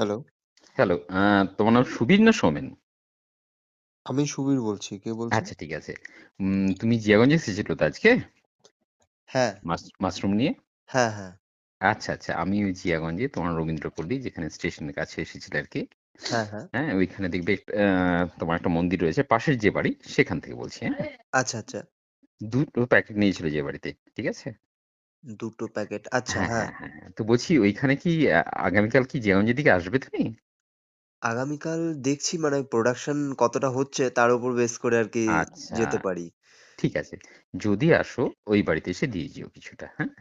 Hello, hello, তোমার নাম সুবীর না সৌমেন? আমি সুবীর বলছি। কে বলছেন? আচ্ছা ঠিক আছে। তুমি জিয়াগঞ্জে এসেছিলে তো আজকে? হ্যাঁ, মাশরুম নিয়ে? হ্যাঁ, হ্যাঁ, আচ্ছা, আচ্ছা। আমি ওই জিয়াগঞ্জে তোমার রবীন্দ্রপল্লী যেখানে স্টেশনের কাছে এসেছিলে আরকি। হ্যাঁ, হ্যাঁ। হ্যাঁ? ওইখানে দেখবে তোমার একটা মন্দির রয়েছে। পাশের যে বাড়ি সেখান থেকে বলছি, হ্যাঁ? আচ্ছা, আচ্ছা। ২ টো প্যাকেট নিয়েছিল যে বাড়িতে। ঠিক আছে? ২ টো প্যাকেট। আচ্ছা, হ্যাঁ, হ্যাঁ। হ্যাঁ, হ্যাঁ, হ্যাঁ। তো বলছি ওইখানে কি আগামীকাল কি জিয়াগঞ্জের দিকে আসবে তুমি? আগামীকাল দেখছি মানে প্রোডাকশন কতটা হচ্ছে তার উপর বেস করে আরকি আচ্ছা, যেতে পারি। ঠিক আছে। যদি আসো ওই বাড়িতে এসে দিয়ে যেও কিছুটা, হ্যাঁ?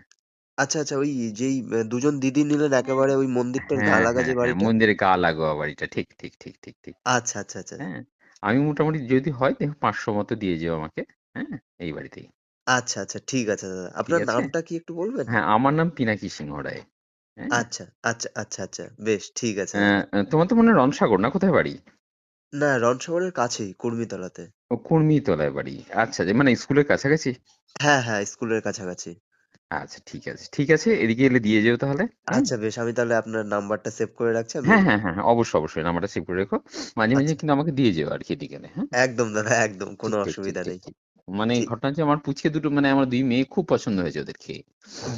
আচ্ছা, আচ্ছা ওই যেই ২ জন দিদি নিলেন একেবারে ওই মন্দিরটার গা হ্যাঁ, লাগা হ্যাঁ, যে হ্যাঁ। বাড়িটা? মন্দিরের গা লাগোয়া বাড়িটা। ঠিক, ঠিক, ঠিক, ঠিক, ঠিক। আচ্ছা, আচ্ছা, আচ্ছা। হ্যাঁ? আমি মোটামুটি যদি হয় দেখো ৫০০ মতো দিয়ে যেও আমাকে। হ্যাঁ? এই বাড়িতেই। আচ্ছা, আচ্ছা ঠিক আছে দাদা। ঠিক আপনার আছে? নামটা কি একটু বলবেন? হ্যাঁ, আমার নাম পিনাকি সিংহ রায়। হ্যাঁ? আচ্ছা, আচ্ছা, আচ্ছা, আচ্ছা। বেশ ঠিক আছে অ্যা দাদা। তোমার তো মনে হয় রণসাগর না? কোথায় বাড়ি? না রনসাগরের কাছেই কুর্মিতলাতে। ও কুর্মিতলায় বাড়ি। আচ্ছা, যে মানে স্কুলের কাছাকাছি? হ্যাঁ, হ্যাঁ স্কুলের কাছাকাছি। আচ্ছা ঠিক আছে। ঠিক আছে, এদিকে এলে দিয়ে যেও তাহলে। হুম? আচ্ছা বেশ আমি তাহলে আপনার নাম্বারটা সেভ করে রাখছি আমি হ্যাঁ, হ্যাঁ, হ্যাঁ, হ্যাঁ। অবশ্যই, অবশ্যই নাম্বারটা সেভ করে রেখো। মাঝে, মাঝে আচ্ছা। কিন্তু আমাকে দিয়ে যেও আরকি এদিকে এলে। হ্যাঁ? একদম দাদা একদম কোনো ঠিক, ঠিক, ঠিক, অসুবিধা ঠিক, নেই। ঠিক। মানে জি, ঘটনা হচ্ছে আমার পুচকে দুটো মানে আমার ২ মেয়ে খুব পছন্দ হয়েছে ওদের খেয়ে।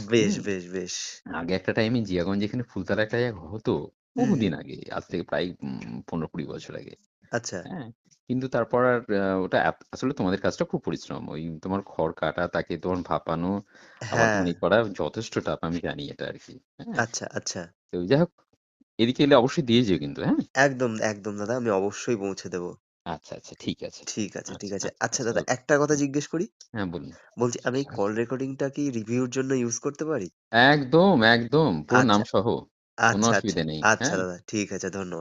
বেশ, হুম? বেশ, বেশ। আগে একটা টাইমে জিয়াগঞ্জ যেখানে ফুলতলা একটা জায়গা হতো, হুম, হুম। বহুদিন আগে। আজ থেকে প্রায় ১৫-২০ বছর আগে। আচ্ছা। হ্যাঁ? কিন্তু তারপর আর ওটা আসলে তোমাদের কাজটা খুব পরিশ্রম। ওই তোমার খড় কাটা, তাকে তোমার ভাপানো, আবার হ্যাঁ, তোমার করা যথেষ্ট টাফ আমি জানি এটা আরকি। হ্যাঁ? আচ্ছা, আচ্ছা। তো যাই হোক, এদিকে এলে অবশ্যই দিয়ে যেও কিন্তু, হ্যাঁ? একদম, একদম দাদা আমি অবশ্যই পৌঁছে দেব। আচ্ছা, আচ্ছা ঠিক আছে। ঠিক আছে, ঠিক আচ্ছা, আছে। আচ্ছা, আচ্ছা আচ্ছা। দাদা একটা কথা হুম, জিজ্ঞেস করি? হ্যাঁ বলুন। বলছি আমি এই কল রেকর্ডিংটা কি রিভিউ এর জন্য ইউজ করতে পারি? একদম, একদম পুরো আচ্ছা, নামসহ। কোনো আচ্ছা, আচ্ছা। অসুবিধা নেই। আচ্ছা হ্যাঁ? দাদা ঠিক আছে ধন্যবাদ।